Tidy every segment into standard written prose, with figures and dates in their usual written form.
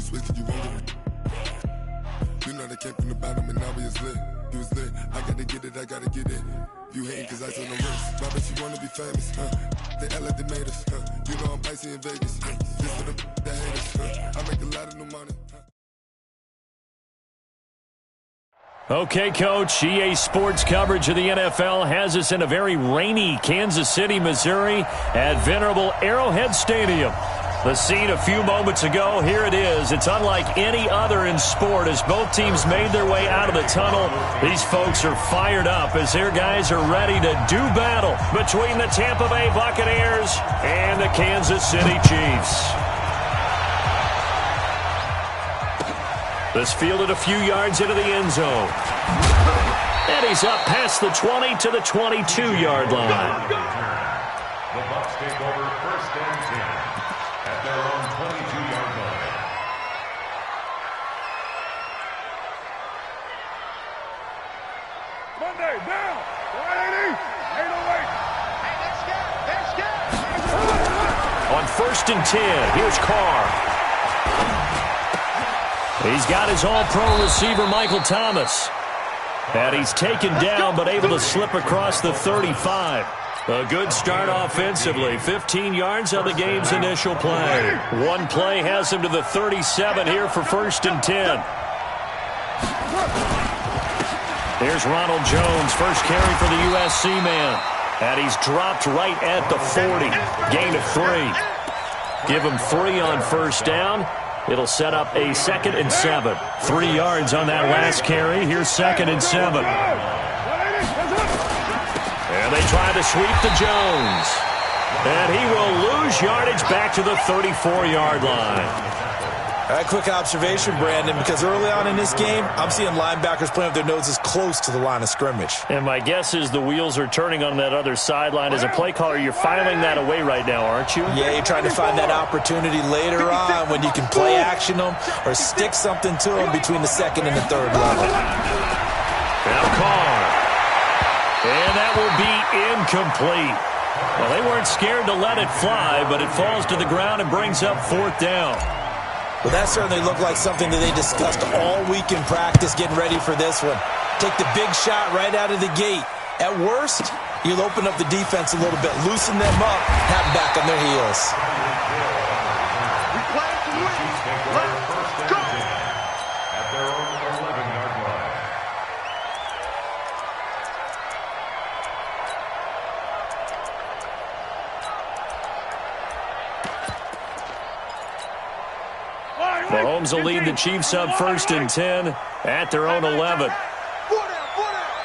switch, you won't get it. You know they came from the bottom and now we is lit. You was lit, I gotta get it, I gotta get it. You hating cause I said no risk. Why bet you wanna be famous, They act like they made us, You know I'm icy in Vegas, Just for the that hate us, I make a lot of new money, Okay, Coach, EA Sports coverage of the NFL has us in a very rainy Kansas City, Missouri at venerable Arrowhead Stadium. The scene a few moments ago, here it is. It's unlike any other in sport as both teams made their way out of the tunnel. These folks are fired up as their guys are ready to do battle between the Tampa Bay Buccaneers and the Kansas City Chiefs. This fielded a few yards into the end zone. And he's up past the 20 to the 22-yard line. The Bucs take over first and 10 at their own 22-yard line. Monday, now! 180! 808! Hey, let's go! On first and 10, here's Carr. He's got his all-pro receiver, Michael Thomas. And he's taken down, but able to slip across the 35. A good start offensively. 15 yards on the game's initial play. One play has him to the 37 here for first and 10. Here's Ronald Jones, first carry for the USC man. And he's dropped right at the 40. Gain of 3. Give him 3 on first down. It'll set up a 2nd and 7. 3 yards on that last carry. Here's 2nd and 7. And they try to sweep to Jones. And he will lose yardage back to the 34-yard line. All right, quick observation, Brandon, because early on in this game, I'm seeing linebackers playing with their noses close to the line of scrimmage. And my guess is the wheels are turning on that other sideline. As a play caller, you're filing that away right now, aren't you? Yeah, you're trying to find that opportunity later on when you can play action them or stick something to them between the 2nd and the 3rd level. Now Carr. And that will be incomplete. Well, they weren't scared to let it fly, but it falls to the ground and brings up 4th down. Well, that certainly looked like something that they discussed all week in practice getting ready for this one. Take the big shot right out of the gate. At worst, you'll open up the defense a little bit, loosen them up, have them back on their heels. We play to win. Let's go! At their own 11-yard line. Mahomes will lead the Chiefs up first and 10 at their own 11. 4 down,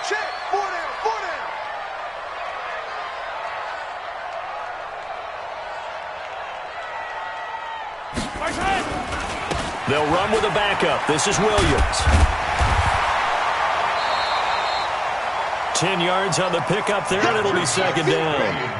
check, 4 down. They'll run with a backup. This is Williams. 10 yards on the pickup there, and it'll be 2nd down.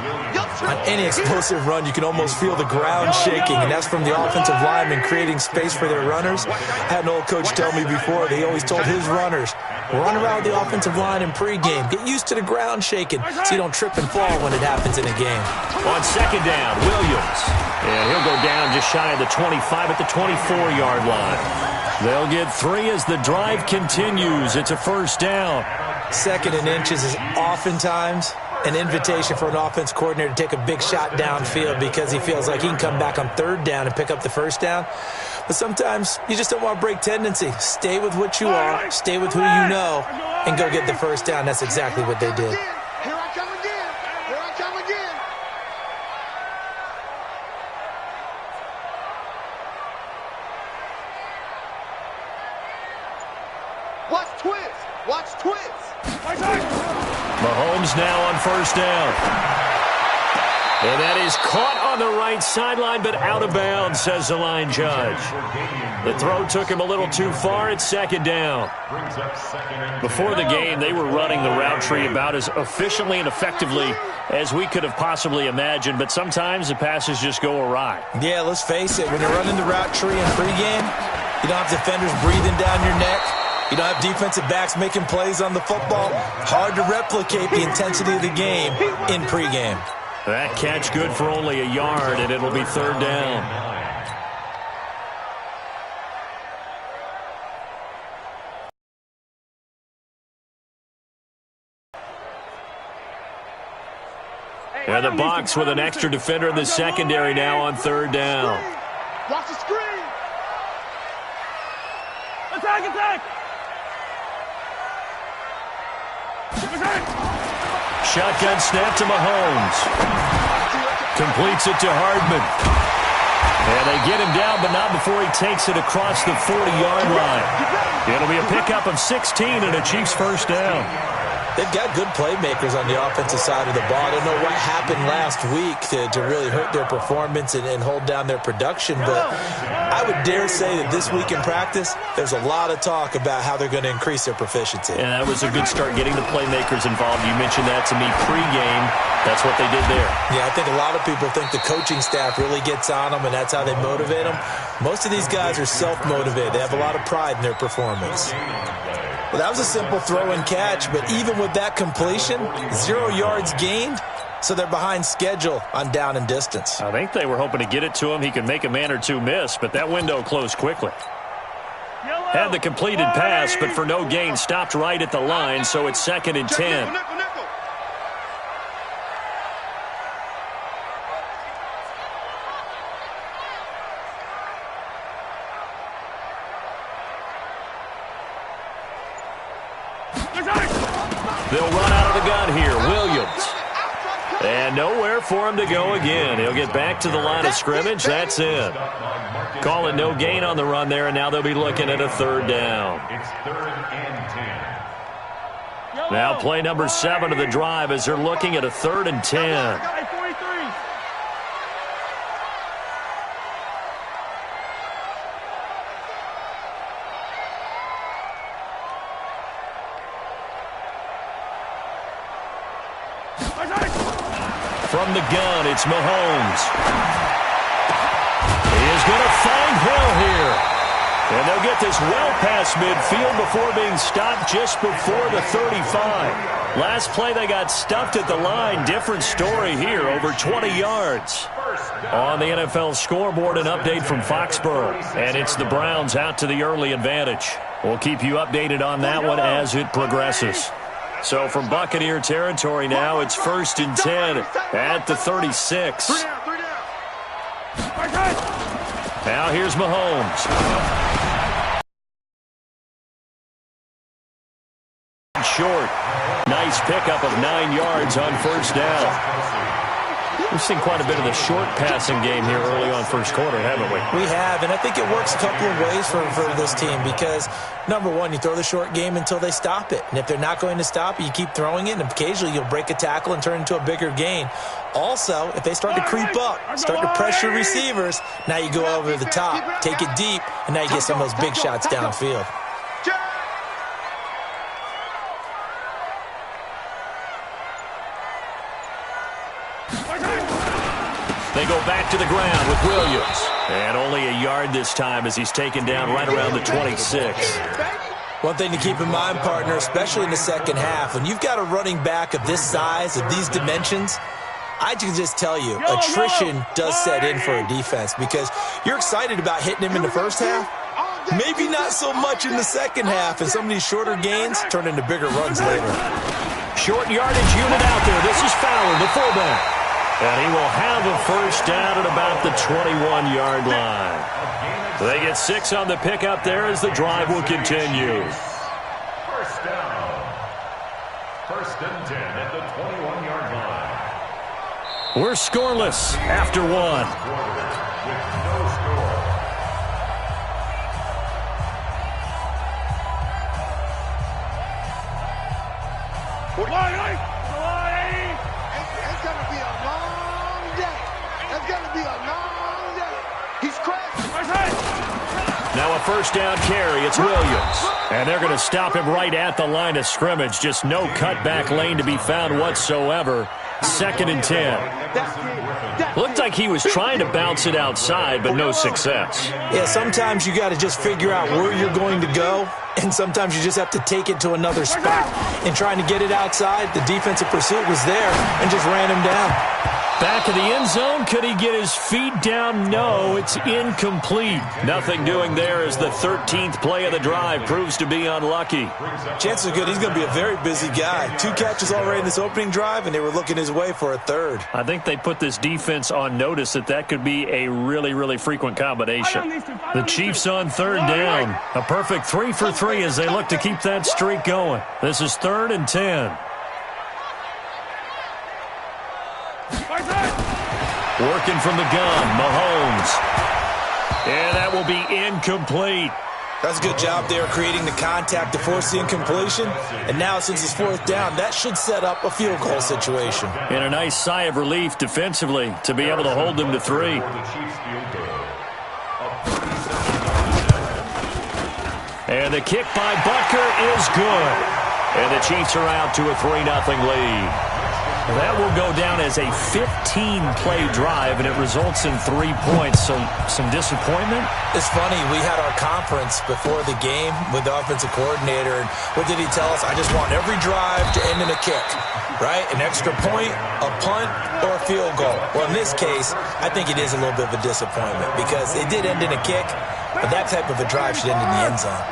On any explosive run, you can almost feel the ground shaking, and that's from the offensive linemen creating space for their runners. I had an old coach tell me before, they always told his runners, run around the offensive line in pregame. Get used to the ground shaking so you don't trip and fall when it happens in a game. On 2nd down, Williams. And he'll go down just shy of the 25 at the 24-yard line. They'll get 3 as the drive continues. It's a 1st down. 2nd and inches is oftentimes an invitation for an offense coordinator to take a big shot downfield because he feels like he can come back on 3rd down and pick up the 1st down. But sometimes you just don't want to break tendency. Stay with what you are, stay with who you know, and go get the 1st down. That's exactly what they did. Here I come again. Here I come again. Watch twist. Watch twist. Mahomes now on 1st down. And that is caught on the right sideline, but out of bounds, says the line judge. The throw took him a little too far. It's 2nd down. Before the game, they were running the route tree about as efficiently and effectively as we could have possibly imagined, but sometimes the passes just go awry. Yeah, let's face it. When you're running the route tree in pregame, you don't have defenders breathing down your neck. You don't have defensive backs making plays on the football. Hard to replicate the intensity of the game in pregame. That catch good for only a yard, and it'll be 3rd down. And the Bucs with an extra defender in the secondary now on third down. Watch the screen. Attack! Shotgun snap to Mahomes. Completes it to Hardman. And they get him down, but not before he takes it across the 40-yard line. It'll be a pickup of 16 and a Chiefs first down. They've got good playmakers on the offensive side of the ball. I don't know what happened last week to really hurt their performance and hold down their production, but I would dare say that this week in practice, there's a lot of talk about how they're going to increase their proficiency. And that was a good start getting the playmakers involved. You mentioned that to me pregame. That's what they did there. Yeah, I think a lot of people think the coaching staff really gets on them, and that's how they motivate them. Most of these guys are self-motivated. They have a lot of pride in their performance. Well, that was a simple throw and catch, but even with that completion, 0 yards gained, so they're behind schedule on down and distance. I think they were hoping to get it to him. He could make a man or two miss, but that window closed quickly. Had the completed pass, but for no gain, stopped right at the line, so it's 2nd and 10. They'll run out of the gun here. Williams. And nowhere for him to go again. He'll get back to the line of scrimmage. That's it. Call it no gain on the run there, and now they'll be looking at a third down. It's 3rd and 10. Now play number 7 of the drive as they're looking at a 3rd and 10. From the gun, it's Mahomes. He is going to find Hill here. And they'll get this well past midfield before being stopped just before the 35. Last play, they got stuffed at the line. Different story here, over 20 yards. On the NFL scoreboard, an update from Foxborough. And it's the Browns out to the early advantage. We'll keep you updated on that one as it progresses. So from Buccaneer territory now, it's 1st and 10 at the 36. Now here's Mahomes. Short. Nice pickup of 9 yards on first down. We've seen quite a bit of the short passing game here early on first quarter, haven't we? We have, and I think it works a couple of ways for this team because, number one, you throw the short game until they stop it. And if they're not going to stop it, you keep throwing it, and occasionally you'll break a tackle and turn it into a bigger gain. Also, if they start to creep up, start to pressure receivers, now you go over the top, take it deep, and now you get some of those big shots downfield. They go back to the ground with Williams. And only a yard this time as he's taken down right around the 26. One thing to keep in mind, partner, especially in the second half, when you've got a running back of this size, of these dimensions, I can just tell you, attrition does set in for a defense because you're excited about hitting him in the first half. Maybe not so much in the second half, and some of these shorter gains turn into bigger runs later. Short yardage unit out there. This is Fowler, the fullback. And he will have a first down at about the 21-yard line. They get 6 on the pickup there as the drive will continue. First down. 1st and 10 at the 21-yard line. We're scoreless after 1. With no score. It's going to be a long day. It's going to be a long day. He's crashing. Now a first down carry. It's Williams. And they're going to stop him right at the line of scrimmage. Just no cutback lane to be found whatsoever. 2nd and 10. Looked like he was trying to bounce it outside, but no success. Yeah, sometimes you got to just figure out where you're going to go, and sometimes you just have to take it to another spot. And trying to get it outside, the defensive pursuit was there and just ran him down. Back of the end zone. Could he get his feet down? No, it's incomplete. Nothing doing there as the 13th play of the drive proves to be unlucky. Chances are good he's going to be a very busy guy. 2 catches already in this opening drive, and they were looking his way for a third. I think they put this defense on notice that could be a really, really frequent combination. The Chiefs on third down. A perfect 3 for 3 as they look to keep that streak going. This is 3rd and 10. Working from the gun, Mahomes. And that will be incomplete. That's a good job there creating the contact to force the incompletion. And now since it's 4th down, that should set up a field goal situation. And a nice sigh of relief defensively to be able to hold them to 3. And the kick by Butker is good. And the Chiefs are out to a 3-0 lead. That will go down as a 15-play drive, and it results in 3 points. So some disappointment? It's funny. We had our conference before the game with the offensive coordinator, and what did he tell us? I just want every drive to end in a kick, right? An extra point, a punt, or a field goal. Well, in this case, I think it is a little bit of a disappointment because it did end in a kick, but that type of a drive should end in the end zone.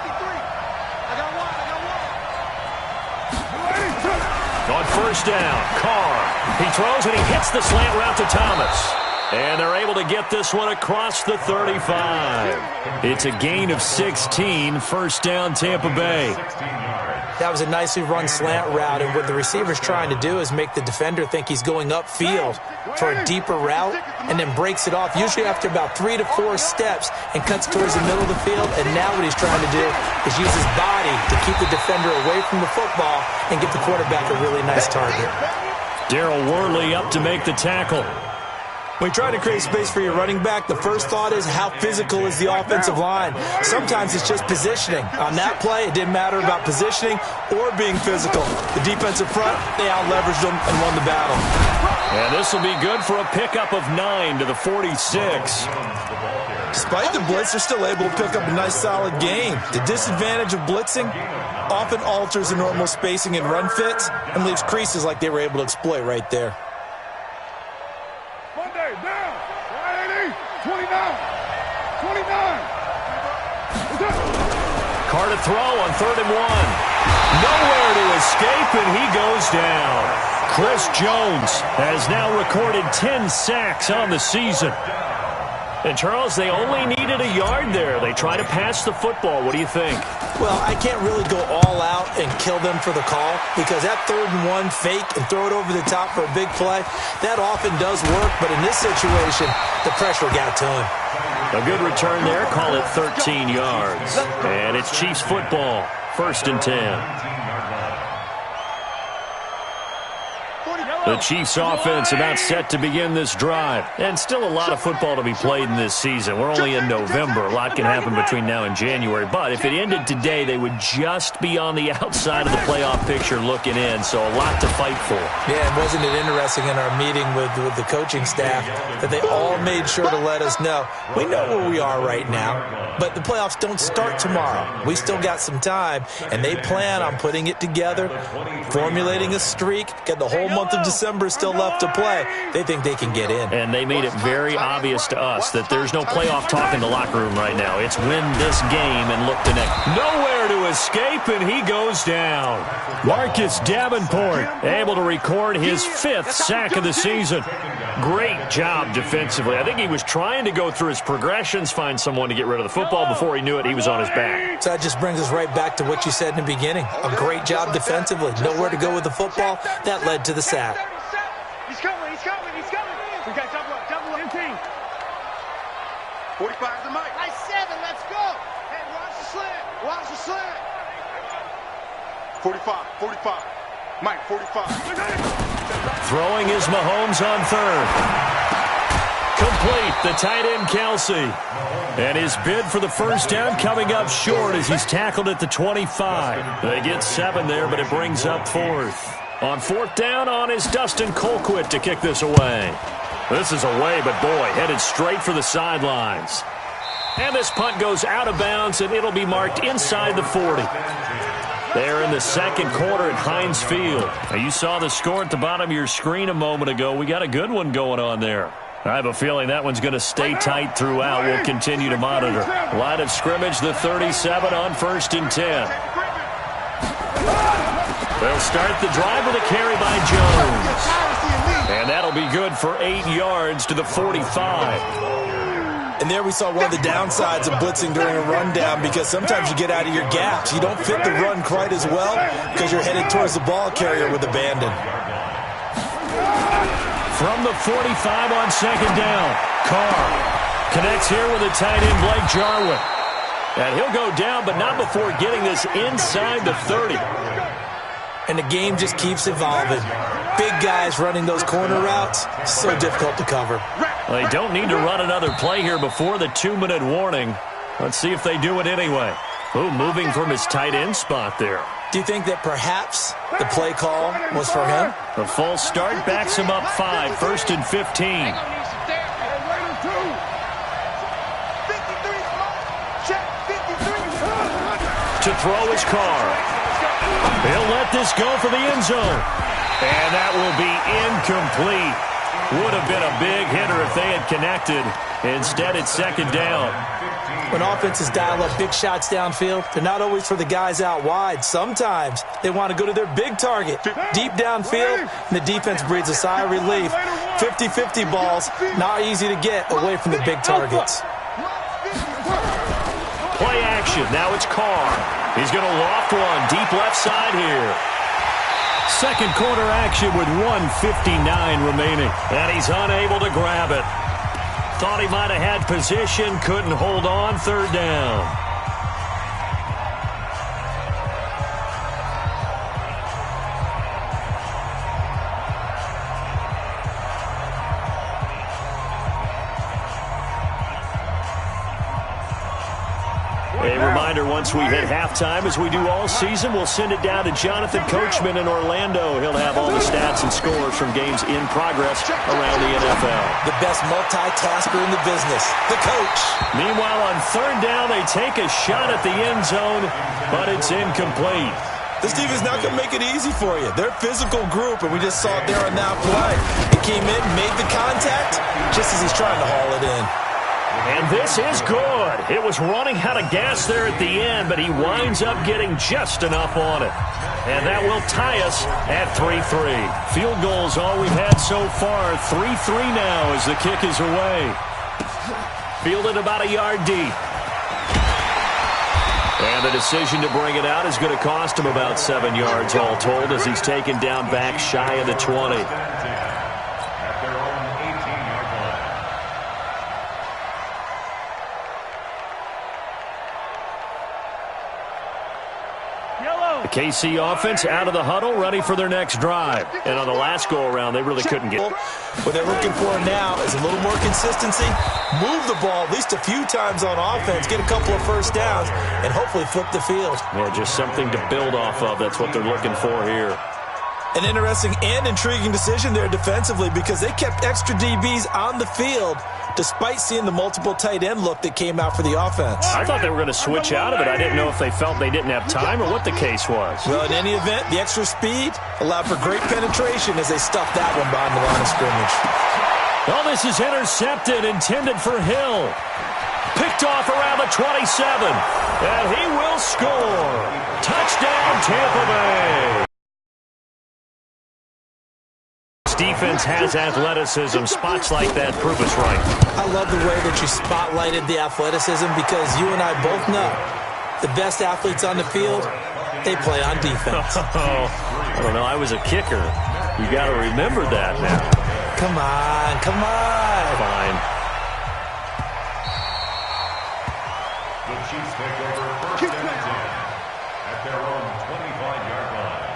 On first down, Carr. He throws and he hits the slant route to Thomas. And they're able to get this one across the 35. It's a gain of 16, first down Tampa Bay. That was a nicely run slant route, and what the receiver's trying to do is make the defender think he's going upfield for a deeper route and then breaks it off, usually after about 3 to 4 steps, and cuts towards the middle of the field. And now what he's trying to do is use his body to keep the defender away from the football and give the quarterback a really nice target. Darryl Worley up to make the tackle. When you try to create space for your running back, the first thought is how physical is the offensive line. Sometimes it's just positioning. On that play, it didn't matter about positioning or being physical. The defensive front, they out-leveraged them and won the battle. And this will be good for a pickup of 9 to the 46. Despite the blitz, they're still able to pick up a nice, solid gain. The disadvantage of blitzing often alters the normal spacing and run fits and leaves creases like they were able to exploit right there. Carr to throw on 3rd and 1. Nowhere to escape, and he goes down. Chris Jones has now recorded 10 sacks on the season. And, Charles, they only needed a yard there. They try to pass the football. What do you think? Well, I can't really go all out and kill them for the call because that 3rd and 1 fake and throw it over the top for a big play, that often does work. But in this situation, the pressure got to him. A good return there. Call it 13 yards. And it's Chiefs football. 1st and 10. The Chiefs offense about set to begin this drive. And still a lot of football to be played in this season. We're only in November. A lot can happen between now and January. But if it ended today, they would just be on the outside of the playoff picture looking in. So a lot to fight for. Yeah, and wasn't it interesting in our meeting with the coaching staff that they all made sure to let us know, we know where we are right now, but the playoffs don't start tomorrow. We still got some time, and they plan on putting it together, formulating a streak, get the whole month of December still left to play. They think they can get in. And they made it very obvious to us that there's no playoff talk in the locker room right now. It's win this game and look to next. Nowhere to escape, and he goes down. Marcus Davenport able to record his 5th sack of the season. Great job defensively. I think he was trying to go through his progressions, find someone to get rid of the football. Before he knew it, he was on his back. So that just brings us right back to what you said in the beginning. A great job defensively. Nowhere to go with the football. That led to the sack. He's coming, he's coming, he's coming. We got double up, 15. 45 to Mike. Nice 7, let's go. Hey, watch the slant, watch the slant. 45. Mike, 45. Throwing is Mahomes on 3rd. Complete, the tight end Kelsey. And his bid for the first down coming up short as he's tackled at the 25. They get 7 there, but it brings up 4th. On 4th down on is Dustin Colquitt to kick this away. This is away, but boy, headed straight for the sidelines. And this punt goes out of bounds, and it'll be marked inside the 40. They're in the second quarter at Heinz Field. Now, you saw the score at the bottom of your screen a moment ago. We got a good one going on there. I have a feeling that one's going to stay tight throughout. We'll continue to monitor. Line of scrimmage, the 37 on 1st and 10. They'll start the drive with a carry by Jones. And that'll be good for 8 yards to the 45. And there we saw one of the downsides of blitzing during a rundown, because sometimes you get out of your gaps. You don't fit the run quite as well because you're headed towards the ball carrier with abandon. From the 45 on 2nd down, Carr connects here with a tight end, Blake Jarwin. And he'll go down, but not before getting this inside the 30. And the game just keeps evolving. Big guys running those corner routes, so difficult to cover. Well, they don't need to run another play here before the 2-minute warning. Let's see if they do it anyway. Ooh, moving from his tight end spot there. Do you think that perhaps the play call was for him? The false start backs him up 5, 1st and 15. To throw his Carr. He'll let this go for the end zone. And that will be incomplete. Would have been a big hitter if they had connected. Instead, it's 2nd down. When offenses dial up big shots downfield, they're not always for the guys out wide. Sometimes they want to go to their big target, deep downfield, and the defense breathes a sigh of relief. 50-50 balls, not easy to get away from the big targets. Play action. Now it's Carr. He's going to loft one deep left side here. Second quarter action with 1:59 remaining. And he's unable to grab it. Thought he might have had position, couldn't hold on, 3rd down. A reminder, once we hit halftime, as we do all season, we'll send it down to Jonathan Coachman in Orlando. He'll have all the stats and scores from games in progress around the NFL. The best multitasker in the business, the coach. Meanwhile, on 3rd down, they take a shot at the end zone, but it's incomplete. This team is not going to make it easy for you. They're a physical group, and we just saw it there on that play. He came in, made the contact, just as he's trying to haul it in. And this is good. It was running out of gas there at the end, but he winds up getting just enough on it. And that will tie us at 3-3. Field goals all we've had so far. 3-3 now as the kick is away. Fielded about a yard deep. And the decision to bring it out is going to cost him about 7 yards all told, as he's taken down back shy of the 20. The KC offense out of the huddle, ready for their next drive. And on the last go-around, they really couldn't get it. What they're looking for now is a little more consistency, move the ball at least a few times on offense, get a couple of first downs, and hopefully flip the field. Yeah, just something to build off of. That's what they're looking for here. An interesting and intriguing decision there defensively, because they kept extra DBs on the field despite seeing the multiple tight end look that came out for the offense. I thought they were going to switch out of it. I didn't know if they felt they didn't have time or what the case was. Well, in any event, the extra speed allowed for great penetration as they stuffed that one behind the line of scrimmage. Well, this is intercepted, intended for Hill. Picked off around the 27. And he will score. Touchdown, Tampa Bay. Defense has athleticism. Spots like that prove us right. I love the way that you spotlighted the athleticism, because you and I both know the best athletes on the field, they play on defense. I don't know. I was a kicker. You got to remember that now. Come on, come on. Fine. The Chiefs take over 1st and 10 at their own 25-yard line.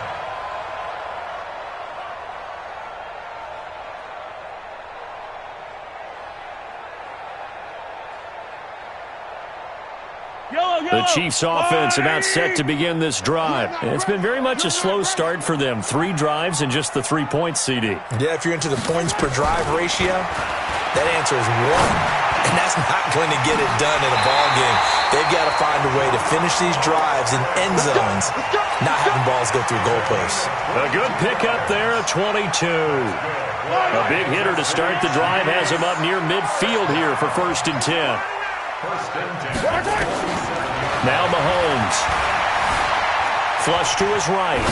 The Chiefs offense about set to begin this drive. And it's been very much a slow start for them. 3 drives and just the 3 points, CD. Yeah, if you're into the points per drive ratio, that answer is 1. And that's not going to get it done in a ball game. They've got to find a way to finish these drives in end zones, not having balls go through goalposts. A good pickup there at 22. A big hitter to start the drive has him up near midfield here for 1st and 10. Now Mahomes. Flush to his right.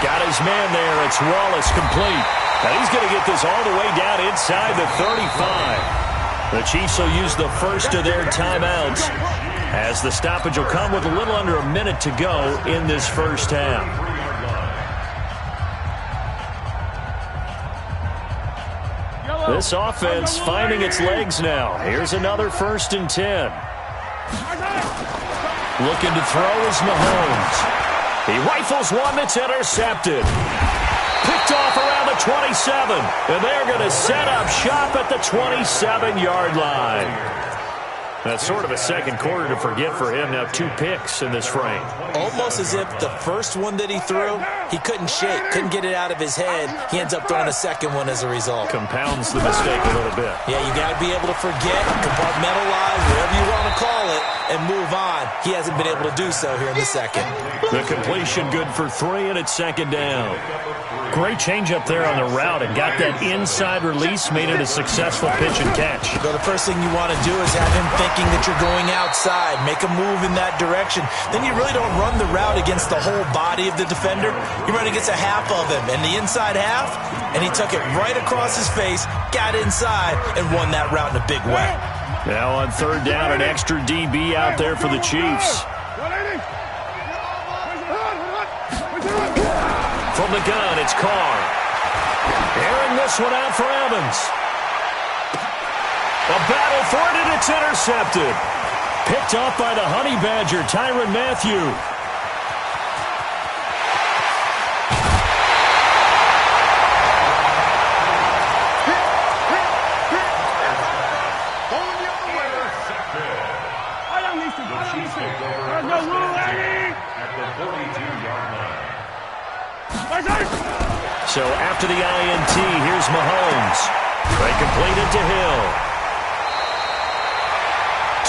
Got his man there. It's Wallace complete. And he's going to get this all the way down inside the 35. The Chiefs will use the first of their timeouts as the stoppage will come with a little under a minute to go in this first half. This offense finding its legs now. Here's another 1st and 10. Looking to throw is Mahomes. He rifles one that's intercepted. Picked off around the 27. And they're going to set up shop at the 27-yard line. That's sort of a second quarter to forget for him. Now 2 picks in this frame. Almost as if the first one that he threw, he couldn't shake, couldn't get it out of his head. He ends up throwing a second one as a result. Compounds the mistake a little bit. Yeah, you got to be able to forget, compartmentalize, whatever you want to call it, and move on. He hasn't been able to do so here in the second. The completion good for 3, and it's 2nd down. Great change up there on the route and got that inside release, made it a successful pitch and catch. So the first thing you want to do is have him thinking that you're going outside, make a move in that direction. Then you really don't run the route against the whole body of the defender. You run against a half of him, and the inside half, and he took it right across his face, got inside, and won that route in a big way. Now on 3rd down, an extra DB out there for the Chiefs. From the gun, it's Carr. Airing this one out for Evans. A battle for it, and it's intercepted. Picked off by the Honey Badger, Tyrann Mathieu. So after the INT, here's Mahomes. They complete it to Hill.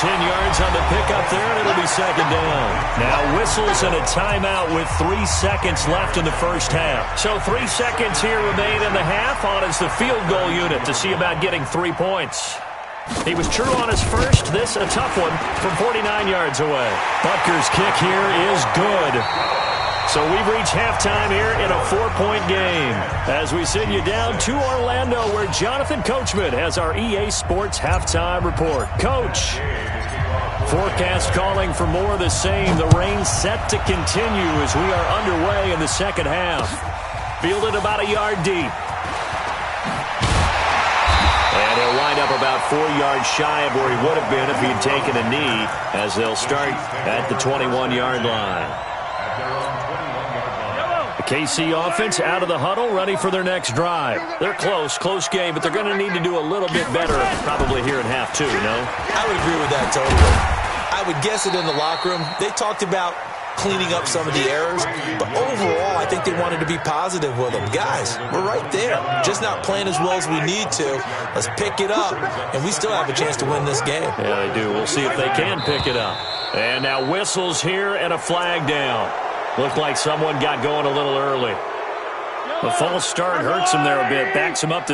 10 yards on the pickup there, and it'll be 2nd down. Now whistles and a timeout with 3 seconds left in the first half. So 3 seconds here remain in the half. On is the field goal unit to see about getting 3 points. He was true on his first. This a tough one from 49 yards away. Butker's kick here is good. So we've reached halftime here in a 4-point game as we send you down to Orlando where Jonathan Coachman has our EA Sports halftime report. Coach, forecast calling for more of the same. The rain set to continue as we are underway in the second half. Fielded about a yard deep. And he'll wind up about 4 yards shy of where he would have been if he'd taken a knee as they'll start at the 21-yard line. KC offense out of the huddle, ready for their next drive. They're close game, but they're going to need to do a little bit better probably here in half 2, no? I would agree with that totally. I would guess it in the locker room. They talked about cleaning up some of the errors, but overall, I think they wanted to be positive with them. Guys, we're right there. Just not playing as well as we need to. Let's pick it up, and we still have a chance to win this game. Yeah, they do. We'll see if they can pick it up. And now whistles here and a flag down. Looked like someone got going a little early. The false start hurts him there a bit, backs him up to